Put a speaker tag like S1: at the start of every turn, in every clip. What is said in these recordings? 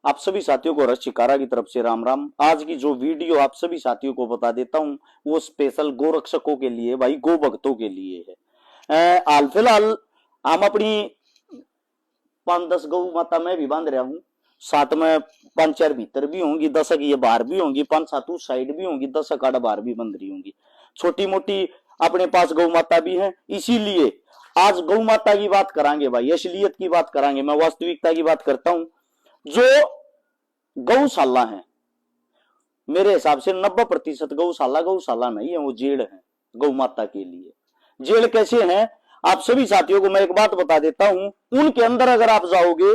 S1: आप सभी साथियों को रस शिकारा की तरफ से राम राम। आज की जो वीडियो आप सभी साथियों को बता देता हूं वो स्पेशल गो रक्षकों के लिए, भाई गो भक्तों के लिए है। हाल फिलहाल हम अपनी 5-10 गौ माता में भी बांध रहा हूँ, साथ में 5-4 भीतर भी होंगी, 10 ये बाहर भी होंगी, 5-7 उस साइड भी होंगी, 10 आड़ बाहर भी बंध रही होंगी। छोटी मोटी अपने पास गौ माता भी है, इसीलिए आज गौ माता की बात करांगे भाई, असलियत की बात करांगे। मैं वास्तविकता की बात करता हूं। जो गौशाला है, मेरे हिसाब से 90% गौशाला नहीं है, वो जेल है गौ माता के लिए। जेल कैसे हैं आप सभी साथियों को मैं एक बात बता देता हूं। उनके अंदर अगर आप जाओगे,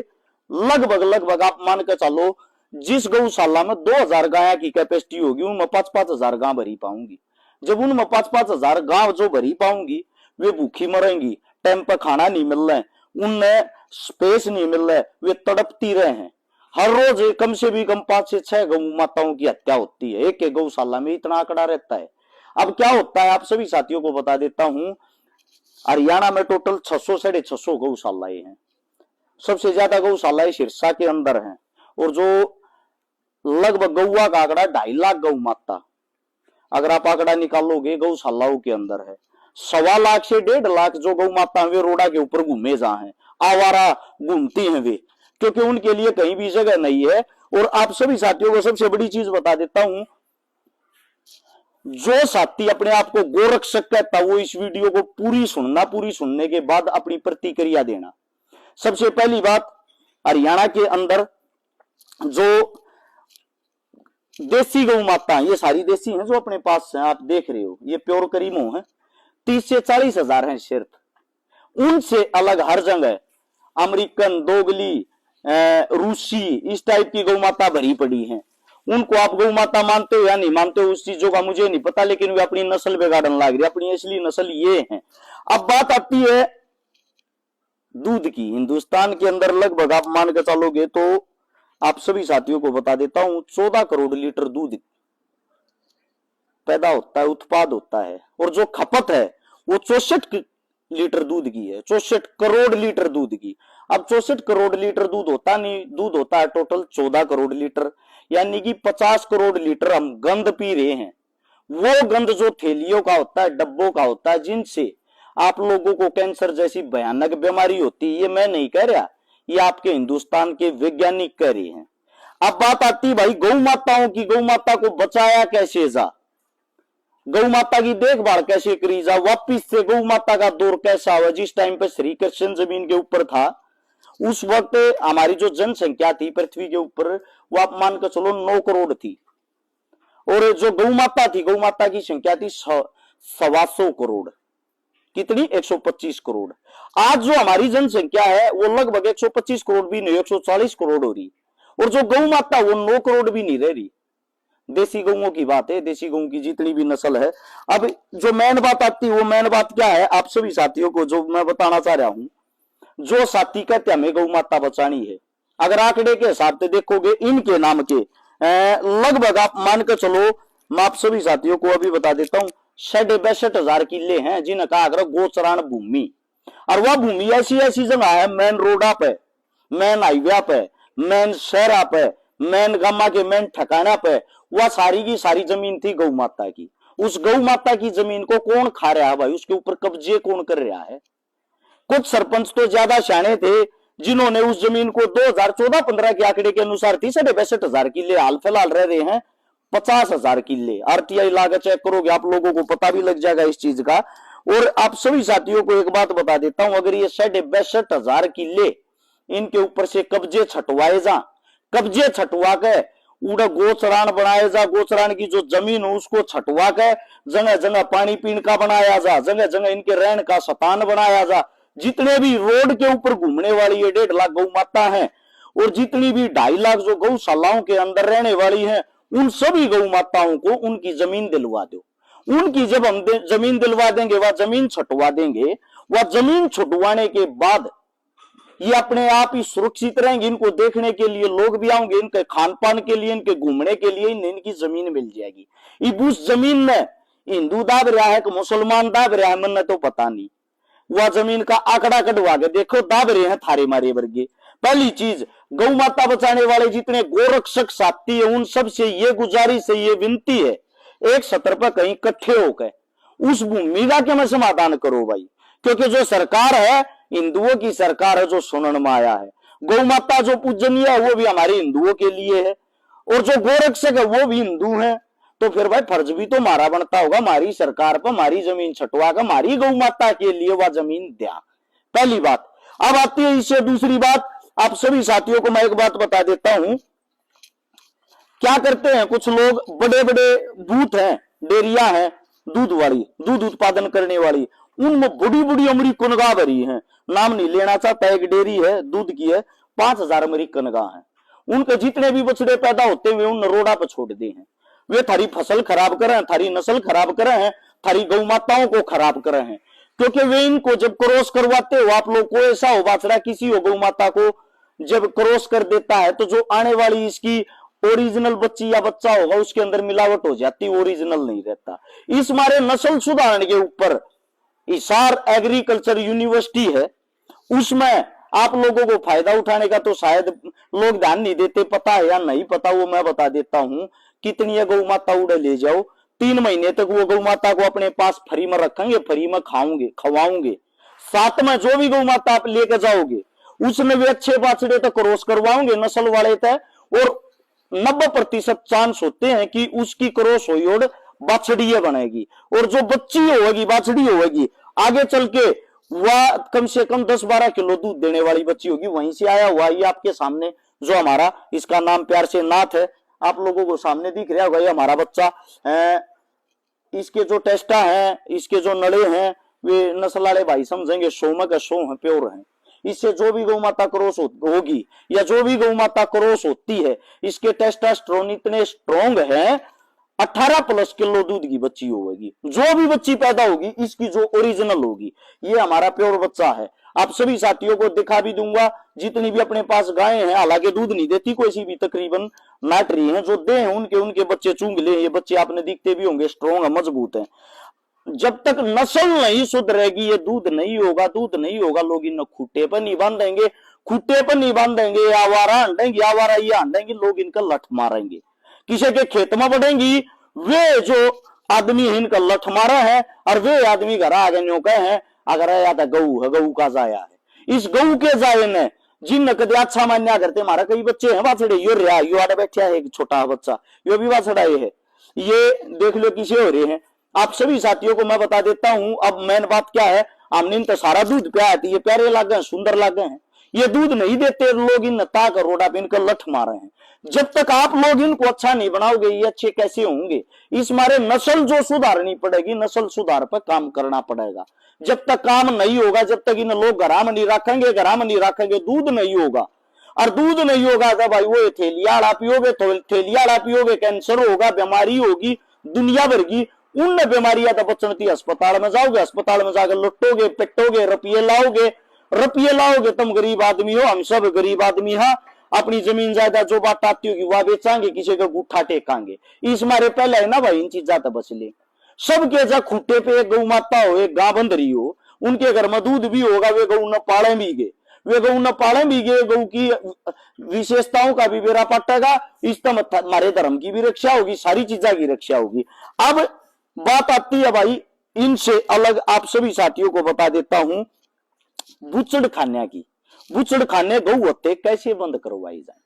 S1: लगभग आप मान के चलो, जिस गौशाला में 2000 गाय की कैपेसिटी होगी उनमें 5-5 हजार गाय भरी पाऊंगी। जब उनमें 5-5 हजार गाय जो भरी पाऊंगी, वे भूखी मरेंगी, टाइम पर खाना नहीं मिल रहा है, उनमें स्पेस नहीं मिल रहा है, वे तड़पती रहे हैं। हर रोज कम से भी कम 5 से 6 गौ माताओं की हत्या होती है, एक गौशाला में इतना आंकड़ा रहता है। अब क्या होता है आप सभी साथियों को बता देता हूं। हरियाणा में टोटल 600-650 गौशालाएं हैं। सबसे ज्यादा गौशालाएं सिरसा के अंदर हैं, और जो लगभग गौवा का आंकड़ा 2.5 लाख गौ माता अगर आप आंकड़ा निकालोगे गौशालाओं के अंदर है। 1.25 लाख से 1.5 लाख जो गौ माता वे रोडा के ऊपर घूमे जा हैं, आवारा घूमती हैं वे, क्योंकि उनके लिए कहीं भी जगह नहीं है। और आप सभी साथियों को सबसे बड़ी चीज बता देता हूं, जो साथी अपने आप को गोरक्षक कहता वो इस वीडियो को पूरी सुनना, पूरी सुनने के बाद अपनी प्रतिक्रिया देना। सबसे पहली बात, हरियाणा के अंदर जो देसी गौ माता, ये सारी देसी हैं जो अपने पास हैं, आप देख रहे हो, ये प्योर करीमो है, 30 से 40 हजार हैं सिर्फ। उनसे अलग हर जगह अमेरिकन, दोगली, रूसी, इस टाइप की गौ माता भरी पड़ी हैं। उनको आप गौ माता मानते हो या नहीं मानते हो उस चीजों का मुझे नहीं पता, लेकिन वे अपनी नस्ल बिगाड़ने लग रही, अपनी असली नस्ल ये है। अब बात आती है दूध की। हिंदुस्तान के अंदर लगभग आप मान के चलोगे तो आप सभी साथियों को बता देता हूं 14 करोड़ लीटर दूध पैदा होता है, उत्पाद होता है, और जो खपत है वो 64 लीटर दूध की है, 64 करोड़ लीटर दूध की। अब 64 करोड़ लीटर दूध होता नहीं, दूध होता है टोटल 14 करोड़ लीटर, यानी कि 50 करोड़ लीटर हम गंद पी रहे हैं। वो गंद जो थैलियों का होता है, डब्बों का होता है, जिनसे आप लोगों को कैंसर जैसी भयानक बीमारी होती है, ये मैं नहीं कह रहा, ये आपके हिंदुस्तान के वैज्ञानिक कह रहे हैं। अब बात आती भाई गौ माताओं की, गौ माता को बचाया कैसे जा, गौ माता की देखभाल कैसे करी जा, वापिस से गौ माता का दौर कैसा हुआ। जिस टाइम पे श्री कृष्ण जमीन के ऊपर था, उस वक्त हमारी जो जनसंख्या थी पृथ्वी के ऊपर, वो आप मान कर चलो 9 करोड़ थी, और जो गौ माता थी, गौ माता की संख्या थी 125 करोड़। कितनी? 125 करोड़। आज जो हमारी जनसंख्या है वो लगभग 125 करोड़ भी नहीं, 140 करोड़ हो रही, और जो गौ माता वो 9 करोड़ भी नहीं रह रही। देसी गौओं की बात है, देसी गऊ की जितनी भी नस्ल है। अब जो मेन बात आती है, वो मेन बात क्या है आप सभी साथियों को जो मैं बताना चाह रहा हूं। जो साथी कहते हमें गौ माता बचानी है, अगर आंकड़े के हिसाब से देखोगे इनके नाम के लगभग आप मान कर चलो, मैं आप सभी साथियों को अभी बता देता हूं, 62 हजार किले हैं जिनका अगर गोचरान भूमि, और वह भूमि ऐसी ऐसी जगह है, मेन रोडा पे, मेन हाईवे पे, मेन शहरा पे, मेन गामा के मेन ठिकाना पे, वह सारी की सारी जमीन थी गौ माता की। उस गौ माता की जमीन को कौन खा रहा है भाई, उसके ऊपर कब्जे कौन कर रहा है? कुछ सरपंच तो ज्यादा शाणे थे जिन्होंने उस जमीन को 2014-15 के आंकड़े के अनुसार 62 हजार किले, हाल फिलहाल रह रहे हैं 50 हजार किले। आरटीआई लागत चेक करोगे आप लोगों को पता भी लग जाएगा इस चीज का। और आप सभी साथियों को एक बात बता देता हूं, अगर ये 62 हजार किले इनके ऊपर से कब्जे छटवाए जा, कब्जे छटवा के उड़ा गोचरान बनाए जा, गोचरान की जो जमीन हो उसको छटवा के जगह जगह पानी पीने का बनाया जा, जगह जगह इनके रहने का स्थान बनाया जा। जितने भी रोड के ऊपर घूमने वाली ये 1.5 लाख गौ माता है, और जितनी भी 2.5 लाख जो गौशालाओं के अंदर रहने वाली हैं, उन सभी गौ माताओं को उनकी जमीन दिलवा दो। उनकी जब हम जमीन दिलवा देंगे, वह जमीन छुटवा देंगे, वह जमीन छुटवाने के बाद ये अपने आप ही सुरक्षित रहेंगे। इनको देखने के लिए लोग भी आएंगे, इनके खान पान के लिए, इनके घूमने के लिए इनकी जमीन मिल जाएगी। इब उस जमीन में हिंदू दाब रहा है कि मुसलमान दाब रहा है, मन तो पता नहीं। वह जमीन का आंकड़ा कटवा के देखो, दाब रहे हैं थारे मारे वर्गे। पहली चीज, गौ माता बचाने वाले जितने गोरक्षक साथी है उन सब से ये गुजारिश है, ये विनती है, एक सत्र पर कहीं इकट्ठे होकर उस भूमिका के में समाधान करो भाई। क्योंकि जो सरकार है हिंदुओं की सरकार है, जो सुनन में आया है। गौ माता जो पूजनीय है वो भी हमारे हिंदुओं के लिए है, और जो गोरक्षक है वो भी हिंदू है। तो फिर भाई फर्ज भी तो हमारा बनता होगा, हमारी सरकार पर हमारी जमीन छटवा कर हमारी गौ माता के लिए वह जमीन दिया। पहली बात। अब आती है इससे दूसरी बात। आप सभी साथियों को मैं एक बात बता देता हूं, क्या करते हैं कुछ लोग, बड़े बड़े बूथ हैं, डेयरिया हैं दूध वाली, दूध उत्पादन करने वाली, उनमें बड़ी बड़ी अमरीक कनगा भरी है, नाम नहीं लेना चाहता, एक डेयरी है दूध की है, 5000 अमरीक कनगा है। उनके जितने भी बछड़े पैदा होते हैं उन रोड़ा पर छोड़ दिए हैं। वे थारी फसल खराब कर रहे हैं, थारी नस्ल खराब कर रहे हैं, थारी गौ माताओं को खराब कर रहे हैं। क्योंकि वे इनको जब क्रॉस करवाते हो, आप लोग को ऐसा हो बाछड़ा किसी हो गौ माता को जब क्रॉस कर देता है तो जो आने वाली इसकी ओरिजिनल बच्ची या बच्चा होगा उसके अंदर मिलावट हो जाती, ओरिजिनल नहीं रहता। इस मारे नस्ल सुधारने के ऊपर हिसार एग्रीकल्चर यूनिवर्सिटी है, उसमें आप लोगों को फायदा उठाने का तो शायद लोग ध्यान नहीं देते, पता है या नहीं पता वो मैं बता देता हूं। कितनी गौ माता उड़े ले जाओ, 3 महीने तक वो गौ माता को अपने पास फ्री में रखेंगे, फ्री में खाओगे खवाओगे। साथ में जो भी गौ माता आप लेकर जाओगे उसमें भी अच्छे बाछड़े तक क्रॉस करवाओगे नस्ल वाले तक, और 90% चांस होते हैं कि उसकी क्रॉस हुई और बाछड़ी बनेगी, और जो बच्ची होगी बाछड़ी होगी आगे चल के वह कम से कम 10-12 किलो दूध देने वाली बच्ची होगी। वहीं से आया हुआ ये आपके सामने जो हमारा, इसका नाम प्यार से नाथ है, आप लोगों को सामने दिख रहा होगा, ये हमारा बच्चा। इसके जो टेस्टा हैं, इसके जो नड़े हैं, वे नस्ल वाले भाई समझेंगे 100 में का 100 है, प्योर है। इससे जो भी गौ माता क्रॉस होगी या जो भी गौ माता क्रॉस होती है, इसके टेस्टोस्टेरोन इतने स्ट्रॉन्ग है, 18+ किलो दूध की बच्ची होगी। जो भी बच्ची पैदा होगी इसकी जो ओरिजिनल होगी, ये हमारा प्योर बच्चा है। आप सभी साथियों को दिखा भी दूंगा, जितनी भी अपने पास गायें हैं, हालांकि दूध नहीं देती कोई सी भी, तकरीबन नाट रही हैं, जो दे हैं उनके बच्चे चूंग ले। ये बच्चे आपने दिखते भी होंगे, स्ट्रॉन्ग है, मजबूत है। जब तक नस्ल नहीं सुधरेगी ये दूध नहीं होगा, दूध नहीं होगा। लोग इन खूटे पर नहीं बांधेंगे, खूटे पर नहीं बांधेंगे, आवारा हंडेंगे, आवारा ये हंडेंगे, लोग इनका लठ मारेंगे। किसी के खेत में बढ़ेंगी, वे जो आदमी इनका लठ मारा है, और वे आदमी घर आगे न्योके हैं, अगर आया था गऊ है, गऊ का जाया है। इस गऊ के जाये ने जिन कदे अच्छा मान्या करते, हमारा कई बच्चे हैं बाछड़े, यो रहा, यो आड़े बैठा है एक छोटा बच्चा, यो भी बाछड़ा ये है, ये देख लो किसे हो रहे हैं। आप सभी साथियों को मैं बता देता हूं, अब मेन बात क्या है, हमने तो सारा दूध पिया है, ये प्यारे लागे हैं, सुंदर लागे हैं, ये दूध नहीं देते, लोग इन ताक रोडा पे इनका लठ मारे हैं। जब तक आप लोग इनको अच्छा नहीं बनाओगे ये अच्छे कैसे होंगे। इस मारे नस्ल जो सुधारनी पड़ेगी, नस्ल सुधार पर काम करना पड़ेगा। जब तक काम नहीं होगा, जब तक इन लोग घरा में नहीं रखेंगे, दूध नहीं होगा। और दूध नहीं होगा तो भाई वो थैलियाड़ा पियोगे, तो थैलियाड़ा पियोगे, कैंसर होगा, बीमारी होगी दुनिया भर की। उन बीमारियां तो बचन थी, अस्पताल में जाओगे, अस्पताल में जाकर लुटोगे, पिटोगे, रुपये लाओगे। तुम गरीब आदमी हो, हम सब गरीब आदमी हैं। अपनी जमीन जायदाद जो बात आती होगी वह बेचांगे, किसी का गुठा टेकांगे। इस मारे पहले है ना भाई इन चीजा तो बच ले। सबके जा खूटे पे एक गौ माता हो, एक गां बंदरी हो, उनके घर में दूध भी होगा, वे गौ न पाले भी गे, गौ की विशेषताओं का भी बेरा पटेगा। इस हमारे धर्म की भी रक्षा होगी, सारी चीजा की रक्षा होगी। अब बात आती है भाई इनसे अलग, आप सभी साथियों को बता देता हूं, बुचड़ खाने की। बुचड़ खाने गौ हत्या कैसे बंद करवाई जाए,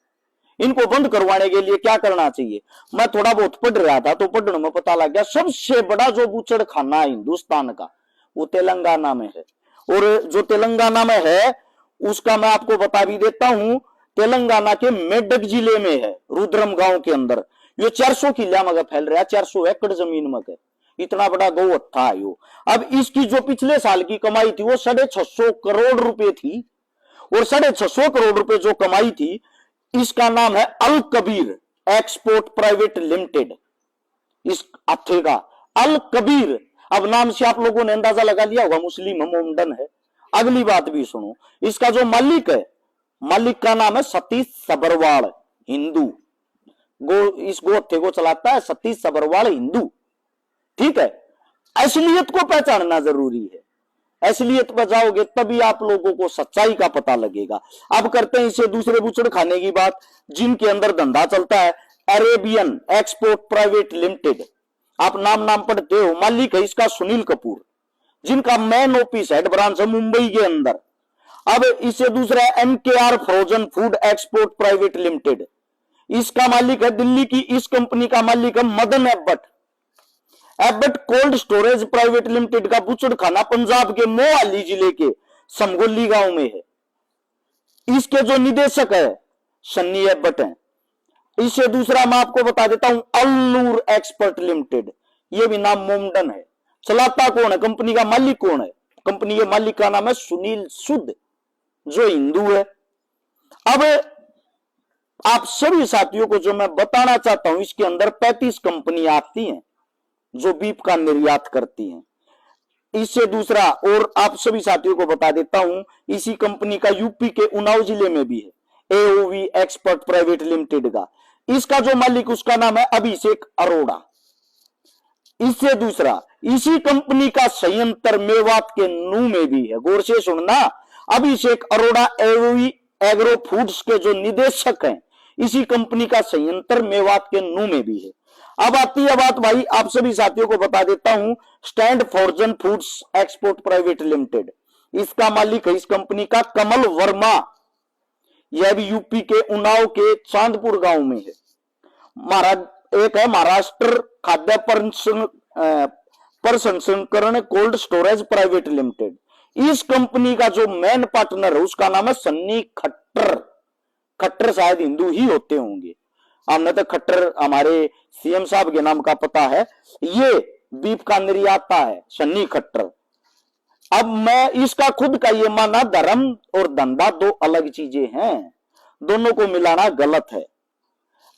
S1: इनको बंद करवाने के लिए क्या करना चाहिए। मैं थोड़ा बहुत पढ़ रहा था तो पढ़ने में पता लग गया, सबसे बड़ा जो बुचड़ खाना है हिंदुस्तान का वो तेलंगाना में है। और जो तेलंगाना में है उसका मैं आपको बता भी देता हूं, तेलंगाना के मेडक जिले में है, रुद्रम गांव के अंदर। ये 400 किला में फैल रहा है, 400 एकड़ जमीन में, इतना बड़ा गौ हत्या है यो। अब इसकी जो पिछले साल की कमाई थी वो 650 करोड़ रुपए थी, और 650 करोड़ रुपए जो कमाई थी, इसका नाम है अल कबीर एक्सपोर्ट प्राइवेट लिमिटेड। इस हत्थे का अल कबीर, अब नाम से आप लोगों ने अंदाजा लगा लिया होगा, मुस्लिम मोमडन है। अगली बात भी सुनो, इसका जो मालिक है, मालिक का नाम है सतीश सबरवाल, हिंदू। इस गोहत्थे को चलाता है सतीश सबरवाल, हिंदू। ठीक है, असलियत को पहचानना जरूरी है। असलियत पर जाओगे तभी आप लोगों को सच्चाई का पता लगेगा। अब करते हैं इससे दूसरे बुचड़ खाने की बात, जिनके अंदर धंधा चलता है अरेबियन एक्सपोर्ट प्राइवेट लिमिटेड। आप नाम पढ़ते हो, मालिक है इसका सुनील कपूर, जिनका मेन ऑफिस हेड ब्रांच है मुंबई के अंदर। अब इससे दूसरा MKR frozen food export private limited, इसका मालिक है दिल्ली की, इस कंपनी का मालिक है Madan Abbott. Abbott cold storage private limited का बुचड़ खाना पंजाब के मोहाली जिले के समगोली गांव में है। इसके जो निदेशक है सन्नी एबट हैं। इससे दूसरा मैं आपको बता देता हूं अल्लूर एक्सपर्ट लिमिटेड, यह भी नाम मोमडन है। चलाता कौन है, कंपनी का मालिक कौन है? कंपनी के मालिक का नाम है सुनील सूद, जो हिंदू है। अब आप सभी साथियों को जो मैं बताना चाहता हूं, इसके अंदर 35 कंपनियां आती हैं जो बीफ का निर्यात करती हैं। इससे दूसरा और आप सभी साथियों को बता देता हूं, इसी कंपनी का यूपी के उन्नाव जिले में भी है AOV एक्सपर्ट प्राइवेट लिमिटेड का। इसका जो मालिक उसका नाम है अभिषेक अरोड़ा। इससे दूसरा इसी कंपनी का संयंत्र मेवात के नू में भी है। गौर से सुनना, अभिषेक अरोड़ा AOV एग्रो फूड्स के जो निदेशक हैं, इसी कंपनी का संयंत्र मेवात के नू में भी है। अब आती है बात भाई, आप सभी साथियों को बता देता हूं stand frozen foods export private limited. इसका मालिक है इस कंपनी का कमल वर्मा, यह भी यूपी के उन्नाव के चांदपुर गांव में है। एक है महाराष्ट्र खाद्य प्रसंस्करण कोल्ड स्टोरेज प्राइवेट लिमिटेड। इस कंपनी का जो मेन पार्टनर है उसका नाम है सन्नी खट्टर। खट्टर शायद हिंदू ही होते होंगे, हमने तो खट्टर हमारे CM साहब के नाम का पता है। ये बीफ का निर्याता है सन्नी खट्टर। अब मैं इसका खुद का ये माना, धर्म और धंधा दो अलग चीजें हैं, दोनों को मिलाना गलत है।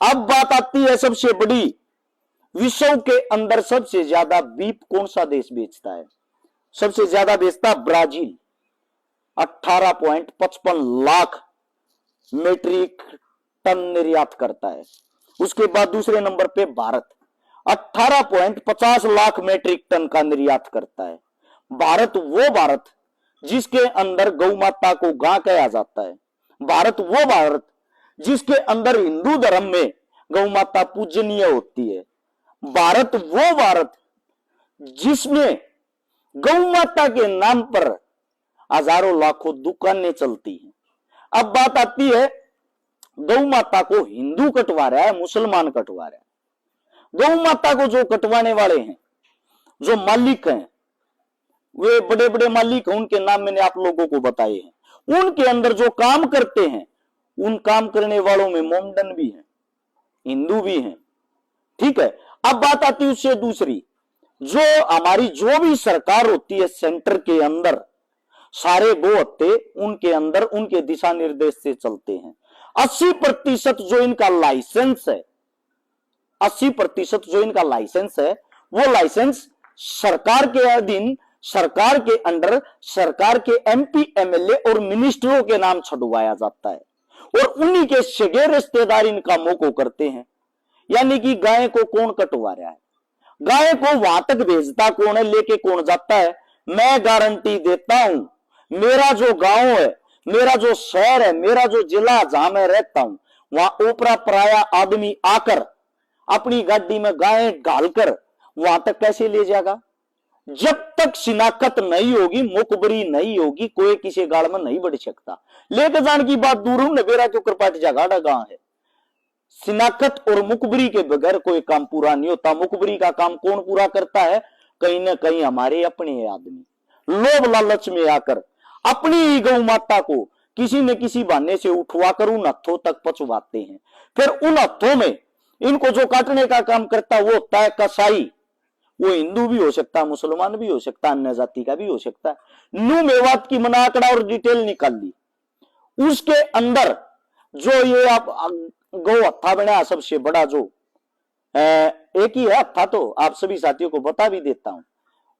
S1: अब बात आती है सबसे बड़ी, विश्व के अंदर सबसे ज्यादा बीफ कौन सा देश बेचता है? सबसे ज्यादा बेचता ब्राजील, 18.55 लाख मीट्रिक टन निर्यात करता है। उसके बाद दूसरे नंबर पे भारत 18.50 लाख मीट्रिक टन का निर्यात करता है। भारत जिसके अंदर गौ माता को गां कहा जाता है। भारत जिसके अंदर हिंदू धर्म में गौ माता पूजनीय होती है। भारत जिसमें गौ माता के नाम पर हजारों लाखों दुकानें चलती हैं। अब बात आती है, गौ माता को हिंदू कटवा रहा है, मुसलमान कटवा रहा है। गौ माता को जो कटवाने वाले हैं, जो मालिक हैं, वे बड़े बड़े मालिक हैं, उनके नाम मैंने आप लोगों को बताए हैं। उनके अंदर जो काम करते हैं, उन काम करने वालों में मोमडन भी हैं, हिंदू भी हैं। ठीक है। अब बात आती है उससे दूसरी, जो हमारी जो भी सरकार होती है सेंटर के अंदर, सारे गो हत्ते उनके अंदर उनके दिशा निर्देश से चलते हैं। 80% जो इनका लाइसेंस है, 80% जो इनका लाइसेंस है, वो लाइसेंस सरकार के अधीन, सरकार के अंडर, सरकार के MP MLA और मिनिस्टरों के नाम छुड़वाया जाता है और उन्हीं के सगे रिश्तेदार इनका मोको करते हैं। यानी कि गाय को कौन कटवा रहा है, गाय को वहां तक भेजता कौन है, लेके कौन जाता है? मैं गारंटी देता हूं, मेरा जो गांव है, मेरा जो शहर है, मेरा जो जिला जहां मैं रहता हूं, वहां ओपरा पराया आदमी आकर अपनी गाड़ी में गाय डालकर वहां तक कैसे ले जाएगा? जब तक शिनाख्त नहीं होगी, मुखबरी नहीं होगी, कोई किसी गाड़ में नहीं बढ़ सकता। लेकर जाने की बात दूर हूं, नबेरा के ऊपर पाटी जगाड़ा गांव है। शिनाख्त और मुखबरी के बगैर कोई काम पूरा नहीं होता। मुखबरी का काम कौन पूरा करता है? कहीं ना कहीं हमारे अपने आदमी लोभ लालच में आकर अपनी ही गौ माता को किसी न किसी बहाने से उठवाकर उन हथों तक पहुंचवाते हैं। फिर उन हथों में इनको जो काटने का काम करता है वो होता है कसाई। वो हिंदू भी हो सकता है, मुसलमान भी हो सकता है, अन्य जाति का भी हो सकता है। नू मेवात की मना आंकड़ा और डिटेल निकाल ली, उसके अंदर जो ये आप गौ हत्था बना सबसे बड़ा, जो एक ही है हत्था, तो आप सभी साथियों को बता भी देता हूं,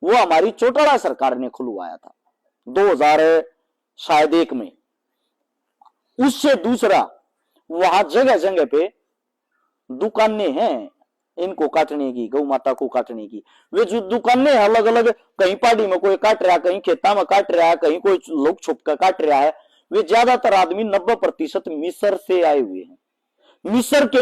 S1: वो हमारी चौटाला सरकार ने खुलवाया था 2001 में। उससे दूसरा, वहां जगह जगह पे दुकानें हैं, इनको काटने की, गौ माता को काटने की। वे जो दुकानें अलग अलग, कहीं पहाड़ी में कोई काट रहा है, कहीं खेता में काट रहा है, कहीं कोई लोग छुप कर काट रहा है। वे ज्यादातर आदमी 90% मिस्र से आए हुए हैं। मिस्र के